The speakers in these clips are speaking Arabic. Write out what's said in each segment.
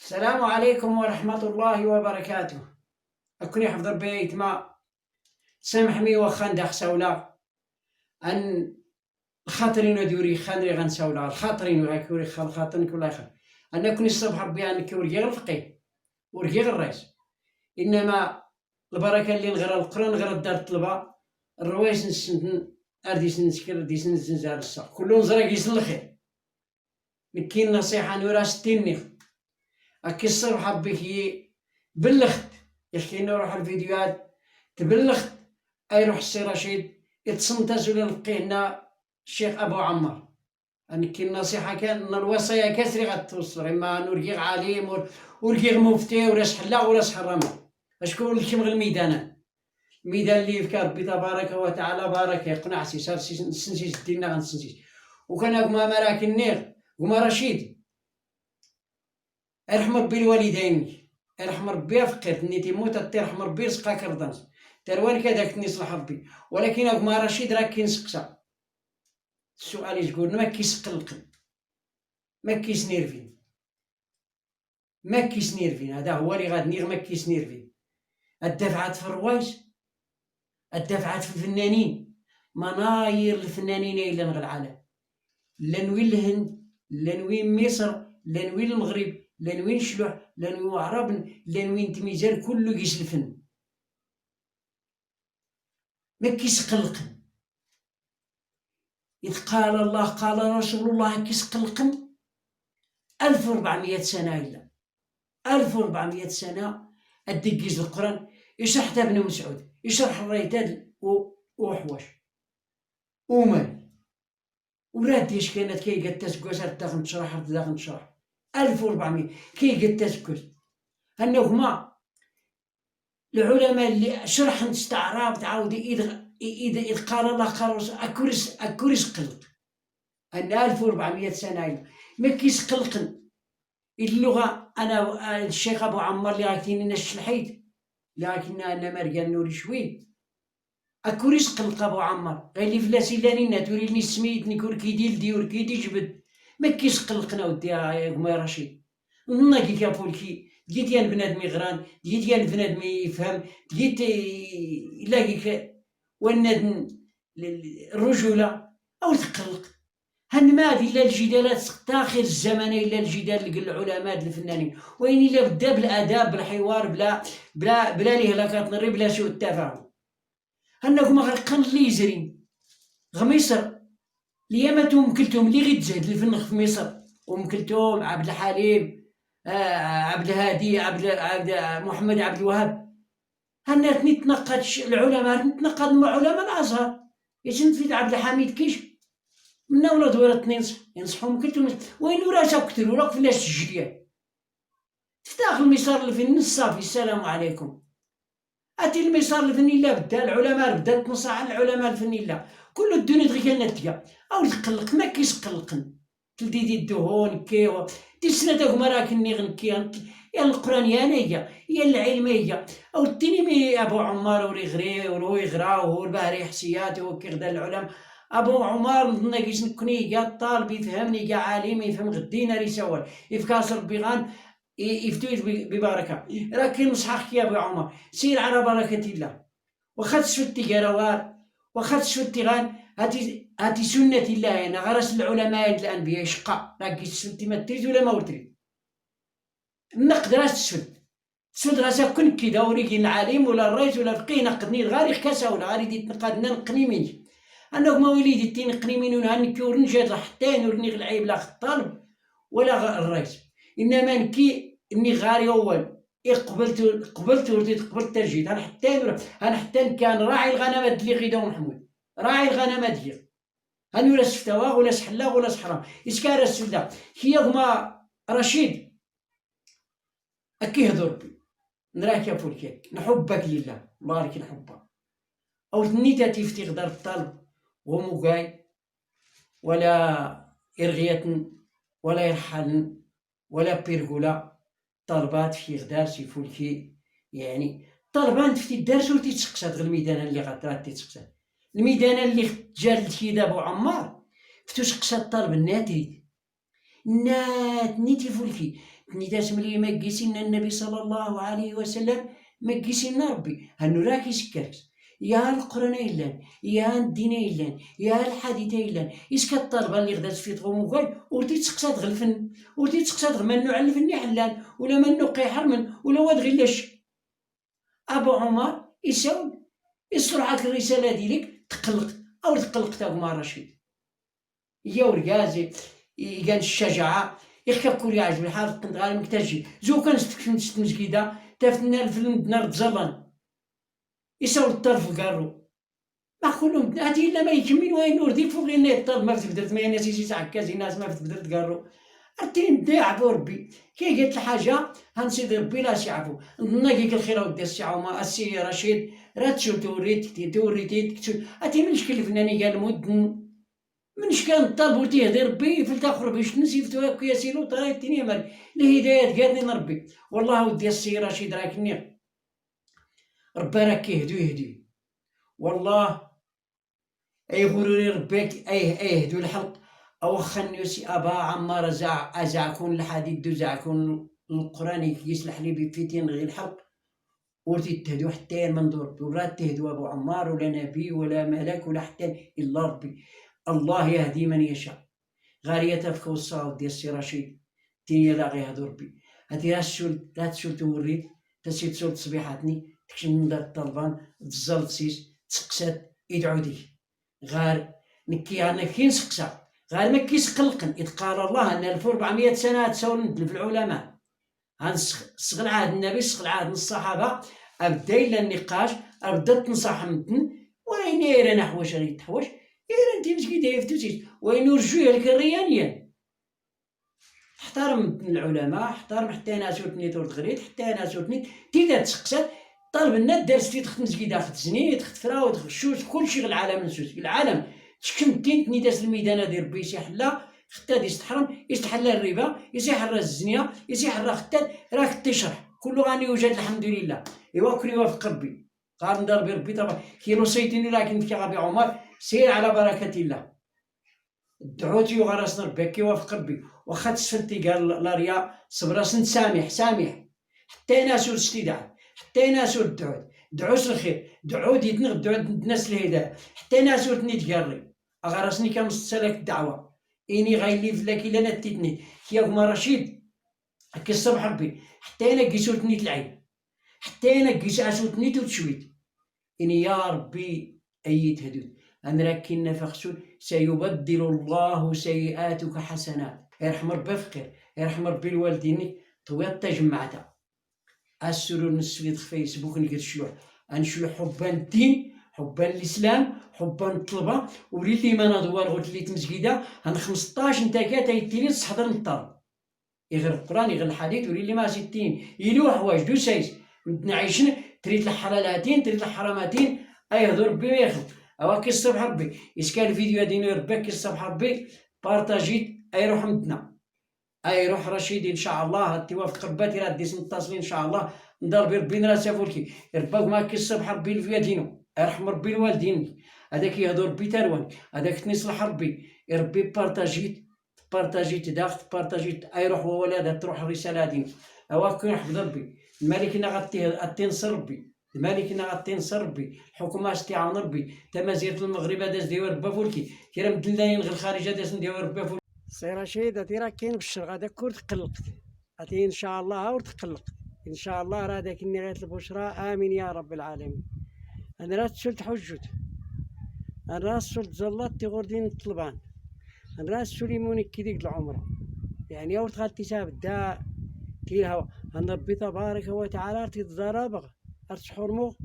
السلام عليكم ورحمة الله وبركاته. أكوني حفظ بيت ما سامحني وخا ندخ سولا أن خاطرين ودوري خانري غنسولا الخاطرين وغاكوري خاطرين كل خير. أنا كوني الصبح ربي أنك ورقي غير الفقيه ورقي غير الرئيس، إنما البركة اللي نغرى القرآن نغرى الدار الطلبة الروايس نسنتن أرديس نسكر أرديس نزنزار الصح كلهم زراك يسن الخير. نكين نصيحة نورا ستيني أكي الصبح بك بلغت يحكي نروح الفيديوهات تبلغت أي روح السي رشيد يتصنتز ولا لقينا الشيخ أبو عمار. أنا كي النصيحة كان الوصية كسري غتوصل إما نورقيغ عالم ورقيغ مفتي وراس حلاق وراس حرامة. أشكون لكم غير الميدان الميدان اللي في ربي تبارك وتعالى بارك يقنع سي صار سنسيس دينا غنسنسيس وكان هما مراكن نيغ هما رشيد ارحم ربي الوالدين ارحم ربي فقير ني تيموت ترحم ربي رزقك رضانس تروان كذاك نصلح ربي. ولكن هما رشيد راه كينسقسا السؤال يقول ما كيسقلقن ما كيسنيرفين ما كيسنيرفين هذا هو اللي غادي ما كيسنيرفين. الدفعات في الروايج الدفعات في الفنانين مناير الفنانين إلا نغ العالم لا نوين الهند لا نوين مصر لا نوين المغرب لا نوين شلوح لا نوين عرب لا نوين تميزان كله كيس الفن ما كيسقلقن. إذ قال الله قال رسول الله كيسقلقن 1400 سنة إلا 1400 سنة الدقيز القرآن يشرح حتى ابن مسعود يشرح الريتاد وحواش ومال وراديش كانت كي قد تسكوس داخل تشرح داخل تشرح 1400 كي قد تسكوس هما العلماء اللي شرح استعراب تعاود إذا قال الله قال رسول أكورس قلق أن 1400 سنة ما كيسقلقن اللغة. أنا الشيخ أبو عمار اللي غاكتيني نش الحيد لكن أنا مرقان نوري شوي أكوريس قلق أبو عمار غير لي فلاسي لاني توريني سميتني كور كيديل ديور كيدي جبد ما كيسقلقنا ودي يا قمي رشيد ناقي يا بولكي لقيت يا بنادم يغران لقيت يا بنادم يفهم لقيت يلاقيك والندم الرجولة أو تقلق هنماد إلا الجدالات تاخر الزمن إلا الجدال اللي العلماء الفنانين وين إلا بدا بالآداب بالحوار بلا لهلاكات نري بلا سوء التفاهم. هناكم غرقان اللي يزرين غميصر ليامتهم مكلتهم اللي غير تزهد الفن في مصر ومكلتهم عبد الحليم عبد الهادي عبد محمد عبد الوهاب هنا تنقد العلماء نتنقد مع علماء الازهر يجن في عبد الحميد كيش من ولاد ورا ينصحهم كلتهم وين ورا كثر وراك فلاش الجليه تفتح المسار اللي في النص صافي السلام عليكم. اتي المسار الفني لا بدا العلماء بدات تنصح على العلماء الفني لا كل الدنيا تغير نتيا او تقلق ما كيسقلقن تلديدي الدهون كيو دي سنة مراكني غنكي يا القرآن يا نيا يا العلمية أو التنمي أبو عمار وريغري ورويغرا وهو البهري حسيات وكيغدا العلم أبو عمار ناقيس نكوني يا طالب يفهمني يا عالم يفهم غدينا ريسوال يفكاسر بيغان يفتويت ببركة لكن نصحك يا أبو عمر سير على بركة الله وخد سفتي قروار وخد سفتي غان هاتي سنة الله أنا غرس العلماء الأنبياء شقا راكي تسفتي ما تريد ولا ما تريد نقدر تسفد غاسا كن كدا وريكي العالم ولا الرئيس ولا الفقيه نقدني غاري كاسا ولا غاري دي تنقدنا نقني مني أنا ما وليدي تنقني مني ونهنكي ورنجاد حتى ورني العيب لا الطالب ولا الرئيس إنما نكي إني غاري أول قبلت ورديت قبلت ترجيت أنا حتى كان راعي الغنمات اللي غيدا محمود راعي الغنمات ديال هاني ولا سفتاواه ولا سحلاغ ولا سحرام إسكار السلدا هي هما رشيد أكي هضر بي نراك يا فولكيك نحبك لله بارك نحبك أو تنيتا تيفتي غدار الطالب ومقاي ولا إرغية ولا يرحل ولا بيرغولا طالبات في غدار سي فولكي يعني طالبان تفتي الدرس ولتي تسقسات غير الميدان اللي غادرات تسقسات الميدان اللي جال كيدا أبو عمار فتو سقسات الطالب الناتريد نات نيتي فولكي نيتاس ملي ما كيسينا النبي صلى الله عليه وسلم ما كيسينا ربي هنو راه كيسكركس يا القرآن إلان يا الدين إلان يا الحديث إلان إسكا الطلبة اللي غدات في طغوموكاي ورتي تسقسات غير الفن ورتي تسقسات غير منو على الفن حلان ولا منو قيحر من ولا واد غير لاش أبو عمر يساول يصرح هاك الرسالة ديالك تقلق أو تقلق تا عمر رشيد يا ورقازي كان الشجاعة يخكا كوري عجب الحال كنت غير مكتاجي زو كان ست مسكيدة تافنا الفيلم نار تزلان يساول الطرف الكارو ما كلهم هادي إلا ما يكمل وين نور ديك فوق غير الطرف ما فتبدرت ما ناس يجي عكازي ناس ما فتبدرت كارو عرفتي نبدا عفو ربي كي قالت الحاجة هنسيدي ربي لا سي عفو نظن كيك الخير ودي السي عمر السي رشيد راه تشوف توريتي تشوف عرفتي منش كلفناني قال مدن منش كان طالب وتيهدي ربي فلت اخر باش نسيفتو هاك ياسيلو طريتني مال الهدايات قالني ربي والله ودي السي رشيد راكني ربي راك يهدي والله اي غروري ربيك اي يهدو الحلق او خنيوسي ابا عمار ازعكون الحديد زعكون القران يسلح لي بفيتين غير الحلق ورتي تهدو حتى منظور ولا تهدو ابو عمار ولا نبي ولا ملك ولا حتى الا ربي الله يهدي من يشاء غارية تفكو الصاوت ديال السي رشيد تيني لا غيهدو ربي هادي لا تشول توريد تسيت سول تصبيحاتني تكشن من دار الطلبان تزلت سيس تسقسات يدعو ديك غار نكي انا كي نسقسا غير ما كيسقلقن إذ قال الله أن 1400 سنة تساول في العلماء سقل عهد النبي سقل عهد الصحابة أبدا إلا النقاش أبدا تنصح متن وين يرى نحوش راه يتحوش يرى انت مسكين يفتوسيس وين يرجوه لك الريانيان احترم العلماء احترم حتى ناس وتنيت ورتغريت حتى ناس وتنيت تيدا تسقسات طالب الناس دارس في تخت مسكيده خت زنيت خت فراود خت شوش كلشي العالم نسوس العالم تشكم تينت نيداس الميدان ديال ربي يسيحلا ختا يستحرم يستحلى الربا يسيحرى الزنيه يسيحرى ختا راك تشرح كله غادي يوجد الحمد لله ايوا كون يوافق ربي قال ندار بربي طبعا كي نصيتني لكن في غابي عمر سير على بركه الله دعوتي وغرسنا ربي كي يوافق ربي واخا تسفلتي قال لا ريا صبر سامح حتى ناس الاستدعاء حتى ناس دعوس الخير دعو ديتنا دعو الناس الهدايه حتى ناس تنيت أغرسني كمستسلك الدعوة إني غايلي فلاك إلا نتيتني كياكما رشيد هكا الصبح ربي حتى أنا قيسوتني العين حتى أنا قيس عسوتني وتشويت إني يا ربي أيت هدود أنا راكين فخسول سيبدل الله سيئاتك حسنات يرحم ربي فقير يرحم ربي الوالدين طويت تجمعتها السرور نسويت في فيسبوك نقدر نشلوح حبا الدين حبا الاسلام حبا الطلبه وليتي ما ندوار غوت لي تمسكيده هن 15 نتاكا تايتيني تصحضر الطلب يغير القران يغير الحديث ولي ما 60 يلو حوايج دو سايس نعيشن تريد الحلالاتين تريد الحراماتين ايهضر ربي ما ياخذ اوا كي الصبح ربي يسكا الفيديو هادي ربي كي الصبح ربي بارطاجيت اي روح مدنا اي روح رشيد ان شاء الله توافق رباتي راه ديس متصلين ان شاء الله ندار بربي راه سافولكي رباك ما كي الصبح ربي الفيديو دينو يرحم ربي الوالدين هذاك يهضر ربي تروان هذاك تنصلح ربي ربي بارطاجيت داخت بارطاجيت اي روح وولاد تروح الرساله دينا اوا كون حفظ ربي الملكنا غتنصر ربي الملكنا غتنصر ربي الحكومه استعان ربي تمازيغ المغرب هذا ديال ربي فولكي كيرا مدلين غير الخارج هذا ديال ربي فولكي سي رشيد هادي راه كاين بالشر هذاك كور تقلقت هادي ان شاء الله ورتقلق ان شاء الله راه داك النغايه البشرى امين يا رب العالمين انا راه تسلت حجت انا راه تسلت زلات تيغوردين الطلبان انا راه سليموني كي ديك العمره يعني اول غادي تابدا كيلها ان ربي تبارك وتعالى تيتزرابغ ارتحرمو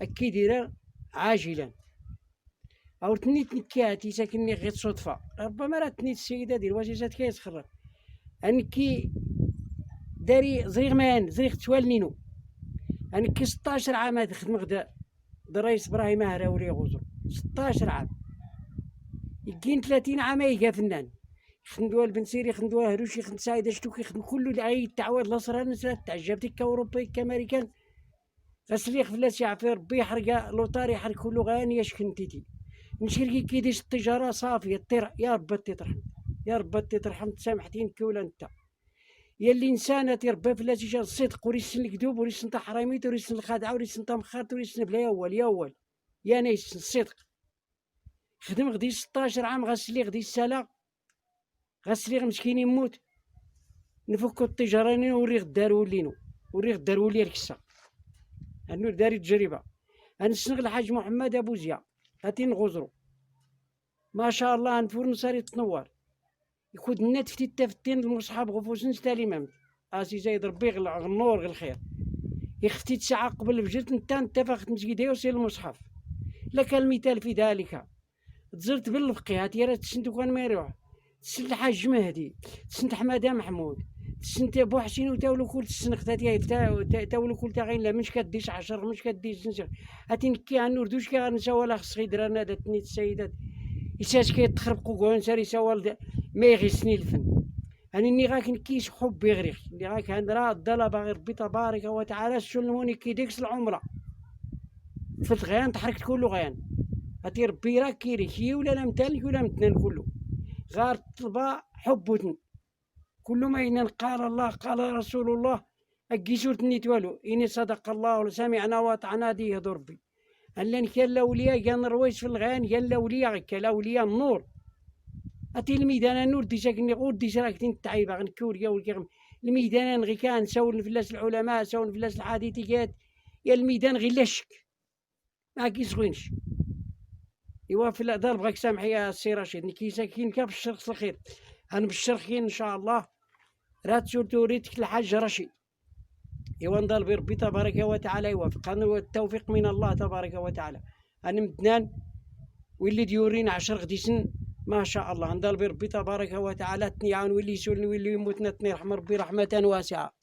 اكي دايره عاجلا او تنيت نكاتي ساكنني غير صدفه ربما راه تنيت السيده ديال الواجهات كيتخرج انكي داري زريغ توالنينو انكي 16 عام هاد خدم غدا الرئيس ابراهيم هراولي غوزو 16 عام يكين 30 عام يلقى فنان يخدموا البنسيري يخدموا هروشي يخدم سعيد شتو كيخدم كله اي تعويض لاصرا نسات تعجبتي كاوروبي كامريكان غسليخ فلاس يعفي ربي يحرق لوطار يحرق كله غاني يشكنتيتي نشركي كيديش التجاره صافيه طير يا رب ترحم يا رب ترحم تسامحتين كولا انت يا الانسان تيربى في الاتجاه الصدق وريسن الكذوب وريسن تا حراميت وريسن الخدعه وريسن تا مخاط وريسن بلا يا اول يا نايس الصدق. خدم غدي 16 عام غسلي غدي السلا غسلي مسكين يموت نفكو التجارين وري غدار ولينو وري غدار ولي الكسا انو داري تجربه. انسنغ الحاج محمد ابو زيا هاتي نغزرو ما شاء الله نفور نصاري تنور يكون النات فتي تفتين المصحف غفوسن ستالي مامت اسي زايد ربي النور غير الخير يختي ساعه قبل الفجر انت فاخت مسجد يوصل المصحف. لك المثال في ذلك تزرت بالفقيه هاتي راه تسنتو كان ما يروح تسن الحاج مهدي تسنت حماده محمود تسنت بو حسين وتاولو كل تسنخ تاولو كل تاغين لا مش كديش 10 مش كديش نسر هاتي نكي عن نردوش كي غنسى ولا خص غيدير انا داتني السيدات يساس كيتخربقوا كون ساري سوال ما يغيسني الفن. اني غاك نكيش حبي غريق اللي غاك عند راه الضلبه غير ربي تبارك وتعالى سلموني كي ديكس العمره في الغيان تحركت كله غيان هاتي ربي راك كيري شي ولا لا متالك ولا متنان كله غار طلبه حبوتن كل ما إن قال الله قال رسول الله أكي سورة نيتوالو إني صدق الله سمعنا وأطعنا دي يهدو ربي ألان كان الأولياء كان رويس في الغيان كان الأولياء كان الأولياء النور أتي الميدان النور دي ساكني غور دي ساكتين تعيبا غنكوريا والكيغم الميدان غي كان ساول فلاس العلماء ساول فلاس الحديثيات يا الميدان غير لا شك ما كيسغوينش إوا في الأدار بغاك سامحي يا السي رشيد كي ساكين كاف الشرق الخير هنبشر خير إن شاء الله راه توريتك الحاج رشيد إوا نضال بربي تبارك وتعالى يوفقنا والتوفيق من الله تبارك وتعالى أنا مدنان واللي ديورين 10 غديسن ما شاء الله نضال بربي تبارك وتعالى تنيعاون واللي يسولني واللي يموتنا تني رحم ربي رحمة واسعة.